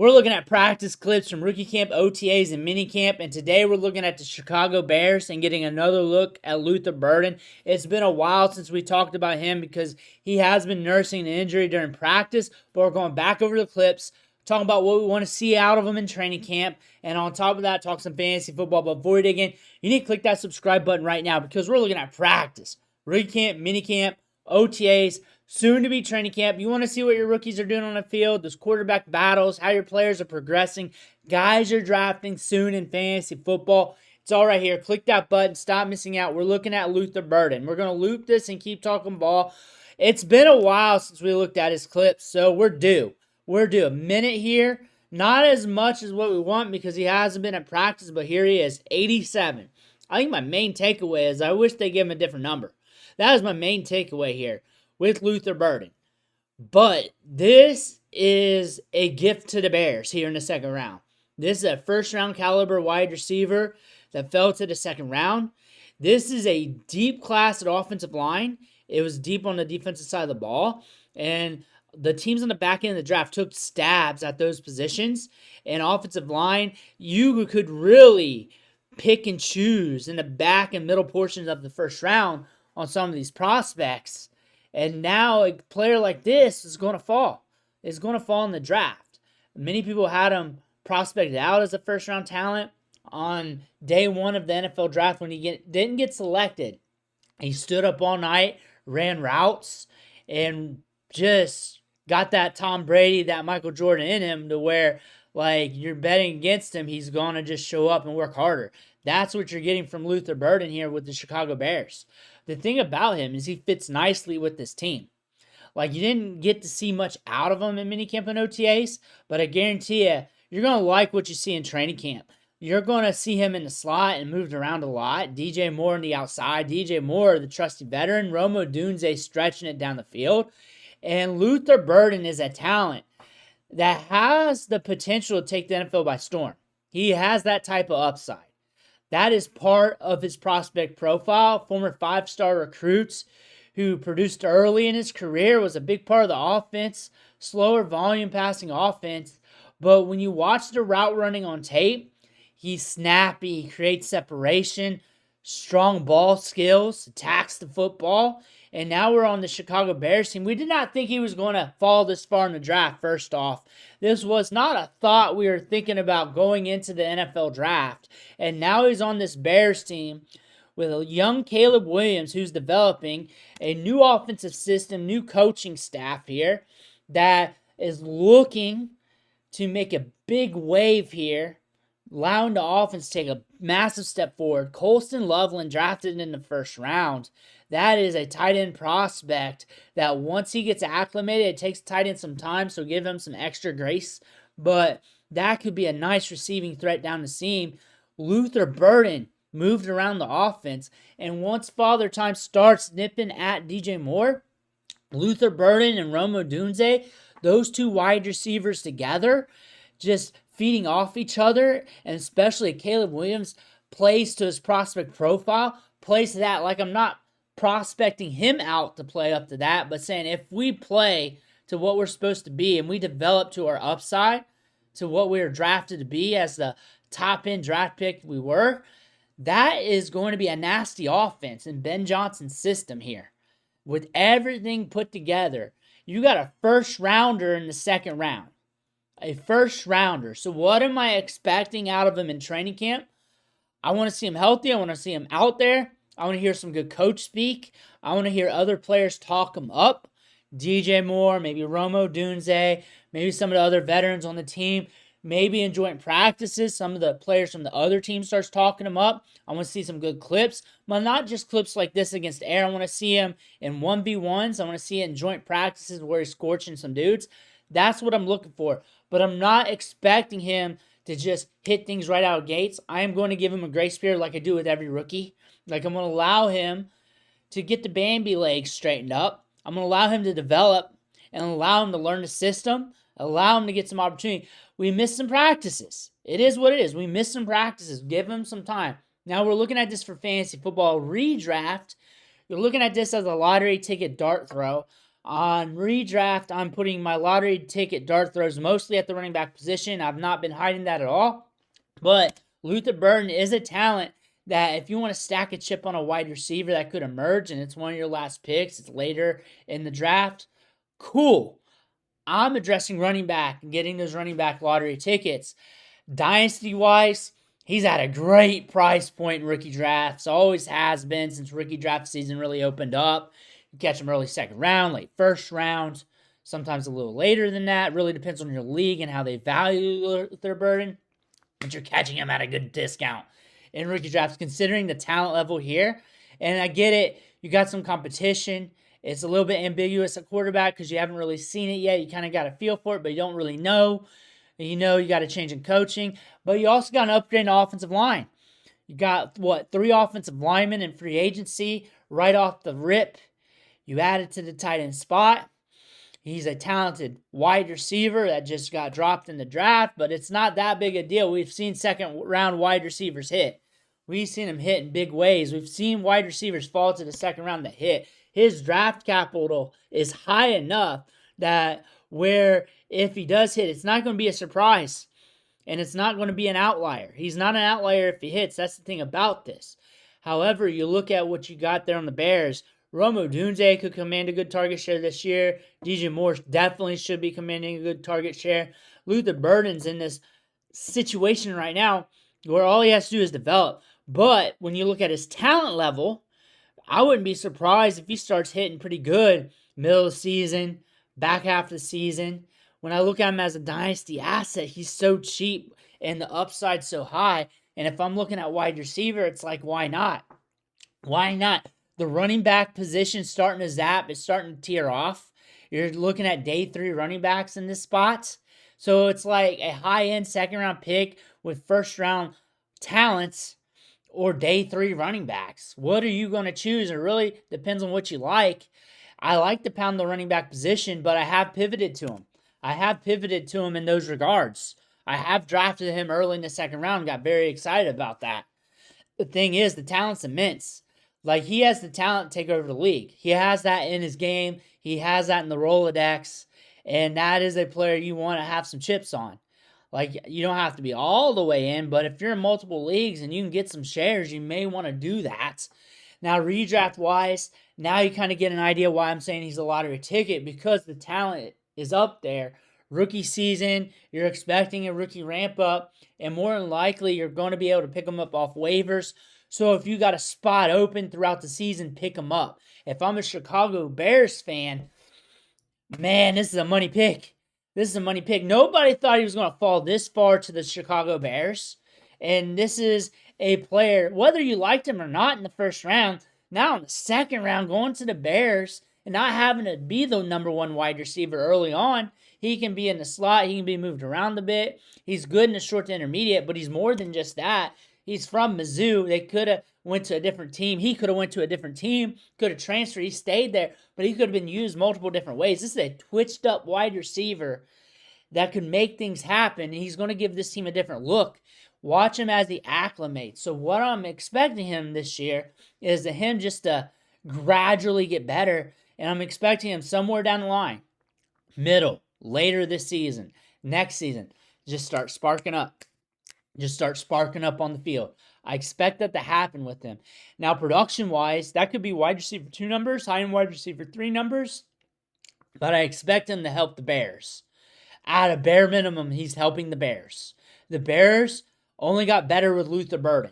We're looking at practice clips from Rookie Camp OTAs and Minicamp, and today we're looking at the Chicago Bears and getting another look at Luther Burden. It's been a while since we talked about him because he has been nursing an injury during practice, but we're going back over the clips, talking about what we want to see out of him in training camp, and on top of that, talk some fantasy football. But before we dig in, you need to click that subscribe button right now because we're looking at practice, Rookie Camp, Minicamp, OTAs, soon to be training camp. You want to see what your rookies are doing on the field, those quarterback battles, how your players are progressing, guys you're drafting soon in fantasy football. It's all right here. Click that button. Stop missing out. We're looking at Luther Burden. We're going to loop this and keep talking ball. It's been a while since we looked at his clips, so we're due. We're due. A minute here. Not as much as what we want because he hasn't been at practice, but here he is, 87. I think my main takeaway is I wish they give him a different number. That is my main takeaway here with Luther Burden. But this is a gift to the Bears here in the second round. This is a first-round caliber wide receiver that fell to the second round. This is a deep class at offensive line. It was deep on the defensive side of the ball. And the teams on the back end of the draft took stabs at those positions. And offensive line, you could really pick and choose in the back and middle portions of the first round on some of these prospects. And now a player like this is going to fall. It's going to fall in the draft. Many people had him prospected out as a first-round talent on day one of the NFL draft when he didn't get selected. He stood up all night, ran routes, and just got that Tom Brady, that Michael Jordan in him to where, like, you're betting against him, he's going to just show up and work harder. That's what you're getting from Luther Burden here with the Chicago Bears. The thing about him is he fits nicely with this team. Like, you didn't get to see much out of him in minicamp and OTAs, but I guarantee you, you're going to like what you see in training camp. You're going to see him in the slot and moved around a lot. DJ Moore on the outside. DJ Moore, the trusty veteran. Rome Odunze stretching it down the field. And Luther Burden is a talent that has the potential to take the NFL by storm. He has that type of upside. That is part of his prospect profile. Former five-star recruits who produced early in his career, was a big part of the offense, slower volume passing offense. But when you watch the route running on tape, he's snappy, he creates separation, strong ball skills, attacks the football. And now we're on the Chicago Bears team. We did not think he was going to fall this far in the draft, first off. This was not a thought we were thinking about going into the NFL draft. And now he's on this Bears team with a young Caleb Williams who's developing a new offensive system, new coaching staff here that is looking to make a big wave here, allowing the offense to take a massive step forward. Colston Loveland drafted in the first round. That is a tight end prospect that once he gets acclimated, it takes tight end some time, so give him some extra grace. But that could be a nice receiving threat down the seam. Luther Burden moved around the offense, and once Father Time starts nipping at DJ Moore, Luther Burden and Rome Odunze, those two wide receivers together, just feeding off each other, and especially Caleb Williams plays to his prospect profile, plays to that. Like, I'm not prospecting him out to play up to that, but saying if we play to what we're supposed to be and we develop to our upside, to what we were drafted to be as the top end draft pick we were, that is going to be a nasty offense in Ben Johnson's system here. With everything put together, you got a first rounder in the second round. A first rounder. So what am I expecting out of him in training camp? I want to see him healthy. I want to see him out there. I want to hear some good coach speak. I want to hear other players talk him up. DJ Moore, maybe Rome Odunze, maybe some of the other veterans on the team. Maybe in joint practices, some of the players from the other team starts talking him up. I want to see some good clips. But not just clips like this against air. I want to see him in 1v1s. I want to see it in joint practices where he's scorching some dudes. That's what I'm looking for. But I'm not expecting him to just hit things right out of gates. I am going to give him a grace period like I do with every rookie. Like, I'm going to allow him to get the Bambi legs straightened up. I'm going to allow him to develop and allow him to learn the system, allow him to get some opportunity. We missed some practices. It is what it is. We missed some practices. Give him some time. Now we're looking at this for fantasy football redraft. You're looking at this as a lottery ticket dart throw. On redraft, I'm putting my lottery ticket dart throws mostly at the running back position. I've not been hiding that at all. But Luther Burden is a talent that if you want to stack a chip on a wide receiver that could emerge and it's one of your last picks, it's later in the draft, cool. I'm addressing running back and getting those running back lottery tickets. Dynasty-wise, he's at a great price point in rookie drafts. Always has been since rookie draft season really opened up. You catch him early second round, late first round, sometimes a little later than that. Really depends on your league and how they value their burden. But you're catching him at a good discount in rookie drafts, considering the talent level here. And I get it. You got some competition. It's a little bit ambiguous at quarterback because you haven't really seen it yet. You kind of got a feel for it, but you don't really know. You know you got a change in coaching, but you also got an upgrade in the offensive line. You got, 3 offensive linemen in free agency right off the rip. You added to the tight end spot. He's a talented wide receiver that just got dropped in the draft, but it's not that big a deal. We've seen second-round wide receivers hit. We've seen him hit in big ways. We've seen wide receivers fall to the second round that hit. His draft capital is high enough that where if he does hit, it's not going to be a surprise. And it's not going to be an outlier. He's not an outlier if he hits. That's the thing about this. However, you look at what you got there on the Bears. Rome Odunze could command a good target share this year. DJ Moore definitely should be commanding a good target share. Luther Burden's in this situation right now where all he has to do is develop. But when you look at his talent level, I wouldn't be surprised if he starts hitting pretty good middle of the season, back half of the season. When I look at him as a dynasty asset, he's so cheap and the upside so high. And if I'm looking at wide receiver, it's like, why not? Why not? The running back position starting to zap. It's starting to tear off. You're looking at day 3 running backs in this spot. So it's like a high-end second-round pick with first-round talents or day 3 running backs. What are you going to choose? It really depends on what you like. I like to pound the running back position, but I have pivoted to him. I have pivoted to him in those regards. I have drafted him early in the second round. Got very excited about that. The thing is, the talent's immense. Like, he has the talent to take over the league. He has that in his game. He has that in the Rolodex. And that is a player you want to have some chips on. Like, you don't have to be all the way in, but if you're in multiple leagues and you can get some shares, you may want to do that. Now, redraft-wise, now you kind of get an idea why I'm saying he's a lottery ticket, because the talent is up there. Rookie season, you're expecting a rookie ramp up, and more than likely you're going to be able to pick him up off waivers. So if you got a spot open throughout the season, pick him up. If I'm a Chicago Bears fan, man, this is a money pick. This is a money pick. Nobody thought he was going to fall this far to the Chicago Bears. And this is a player, whether you liked him or not in the first round, now in the second round, going to the Bears and not having to be the number 1 wide receiver early on. He can be in the slot. He can be moved around a bit. He's good in the short to intermediate, but he's more than just that. He's from Mizzou. They could have went to a different team. He could have went to a different team, could have transferred. He stayed there, but he could have been used multiple different ways. This is a twitched up wide receiver that could make things happen, and he's going to give this team a different look. Watch him as he acclimates. So what I'm expecting him this year is to him just to gradually get better, and I'm expecting him somewhere down the line, middle, later this season, next season, just start sparking up. Just start sparking up on the field. I expect that to happen with him. Now, production-wise, that could be wide receiver 2 numbers, high-end wide receiver 3 numbers, but I expect him to help the Bears. At a bare minimum, he's helping the Bears. The Bears only got better with Luther Burden.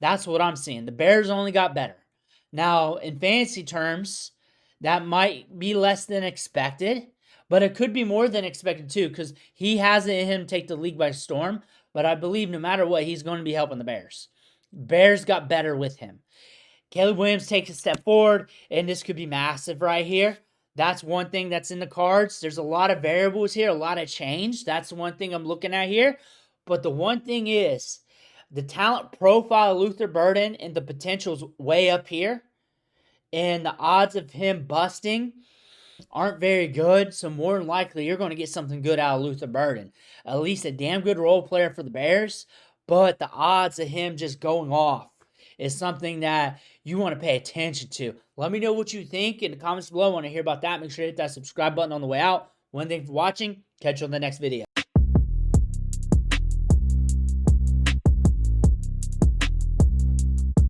That's what I'm seeing. The Bears only got better. Now, in fantasy terms, that might be less than expected, but it could be more than expected too, because he has it in him to take the league by storm. But I believe no matter what, he's going to be helping the Bears. Bears got better with him. Caleb Williams takes a step forward, and this could be massive right here. That's one thing that's in the cards. There's a lot of variables here, a lot of change. That's one thing I'm looking at here. But the one thing is, the talent profile of Luther Burden and the potential's way up here. And the odds of him busting aren't very good, so more than likely you're going to get something good out of Luther Burden. At least a damn good role player for the Bears, but the odds of him just going off is something that you want to pay attention to. Let me know what you think in the comments below. I want to hear about that. Make sure to hit that subscribe button on the way out. One thing for watching. Catch you on the next video.